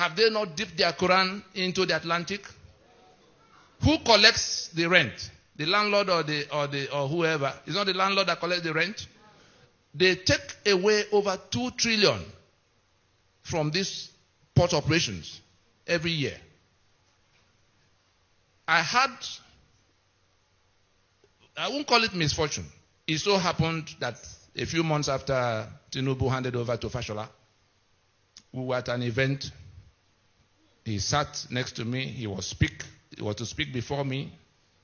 Have they not dipped their Quran into the Atlantic? Who collects the rent? The landlord or whoever? It's not the landlord that collects the rent. They take away over 2 trillion from these port operations every year. I won't call it misfortune. It so happened that a few months after Tinubu handed over to Fashola, we were at an event. He sat next to me. He was to speak before me.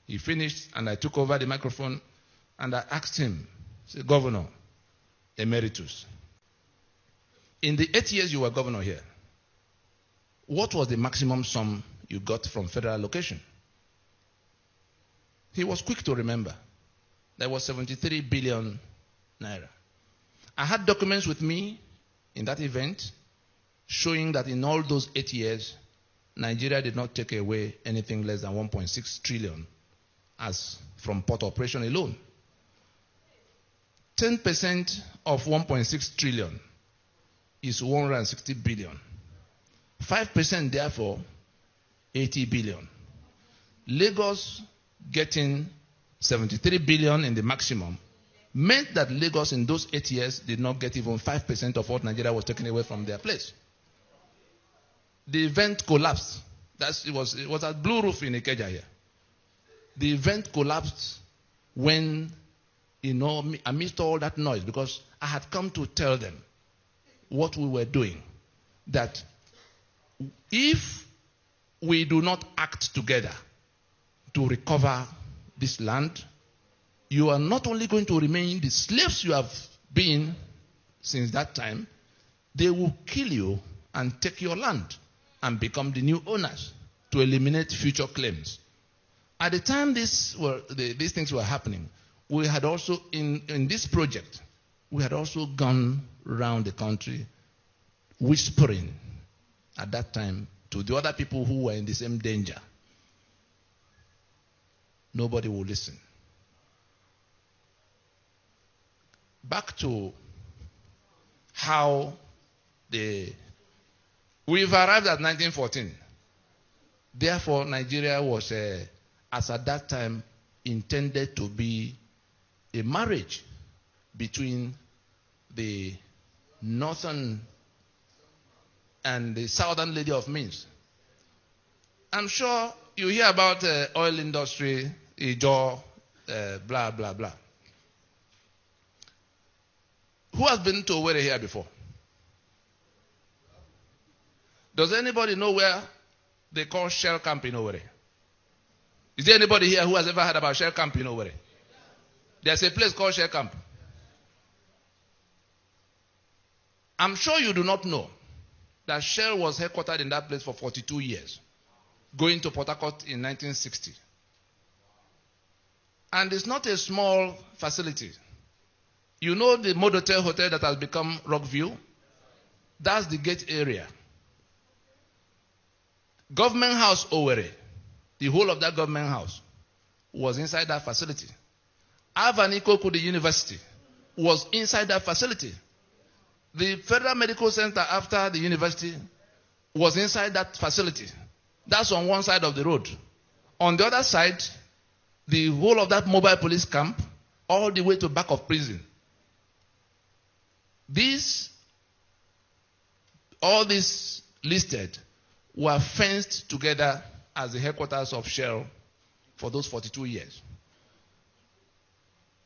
He finished, and I took over the microphone, and I asked him, say, Governor Emeritus, in the 8 years you were governor here, what was the maximum sum you got from federal allocation? He was quick to remember. There was 73 billion naira. I had documents with me in that event showing that in all those 8 years, Nigeria did not take away anything less than 1.6 trillion as from port operation alone. 10% of 1.6 trillion is 160 billion. 5% therefore, 80 billion. Lagos getting 73 billion in the maximum meant that Lagos in those 8 years did not get even 5% of what Nigeria was taken away from their place. The event collapsed. It was at Blue Roof in Ikeja here. The event collapsed when, amidst all that noise, because I had come to tell them what we were doing, that if we do not act together to recover this land, you are not only going to remain the slaves you have been since that time, they will kill you and take your land and become the new owners to eliminate future claims. At the time these things were happening, we had also, in this project, we had also gone around the country whispering at that time to the other people who were in the same danger. Nobody will listen. Back to how we've arrived at 1914. Therefore, Nigeria was, as at that time, intended to be a marriage between the northern and the southern lady of means. I'm sure you hear about oil industry, Ijo, blah, blah, blah. Who has been to Owerri here before? Does anybody know where they call Shell Camp in Owerri? Is there anybody here who has ever heard about Shell Camp in Owerri? There's a place called Shell Camp. I'm sure you do not know that Shell was headquartered in that place for 42 years, going to Port Harcourt in 1960. And it's not a small facility. You know the Modotel Hotel that has become Rockview? That's the gate area. Government House Owerri, the whole of that government house, was inside that facility. Avani Koku, the university, was inside that facility. The Federal Medical Center after the university was inside that facility. That's on one side of the road. On the other side, the whole of that mobile police camp, all the way to back of prison. All these listed were fenced together as the headquarters of Shell for those 42 years.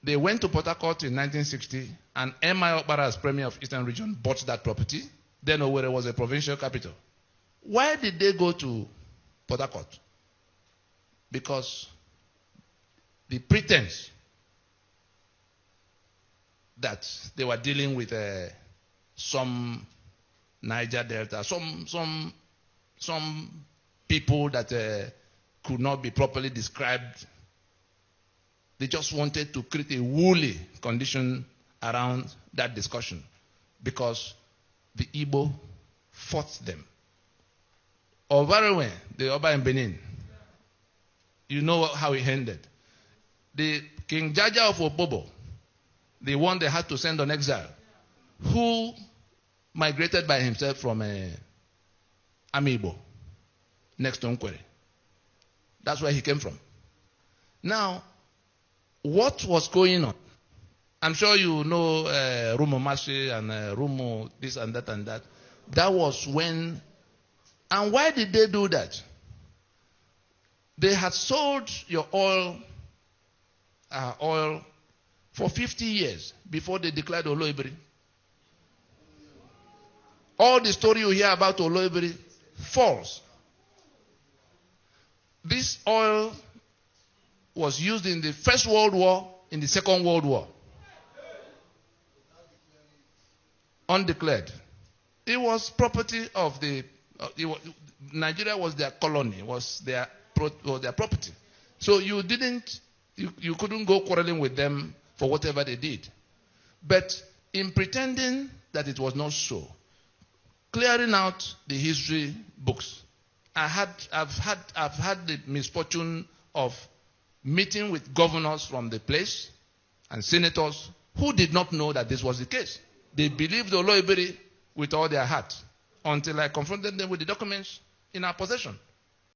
They went to Port Harcourt in 1960, and M.I. Okpara, as Premier of Eastern Region, bought that property. Then Owerri was a provincial capital. Why did they go to Port Harcourt? Because the pretense that they were dealing with some Niger Delta, some people that could not be properly described. They just wanted to create a woolly condition around that discussion because the Igbo fought them. Ovarewe, the Oba in Benin, you know how it ended. The King Jaja of Opobo, the one they had to send on exile, who migrated by himself from Amiibo, next to Nkwere. That's where he came from. Now, what was going on? I'm sure you know Rumo Mashi and Rumo this and that and that. That was when. And why did they do that? They had sold your oil for 50 years before they declared Oloibiri. All the story you hear about Oloibiri, false. This oil was used in the First World War, in the Second World War. Undeclared. It was property of the... Nigeria was their colony, was their property. So you couldn't go quarreling with them for whatever they did. But in pretending that it was not so, clearing out the history books, I've had the misfortune of meeting with governors from the place and senators who did not know that this was the case. They believed Oloibiri with all their heart until I confronted them with the documents in our possession.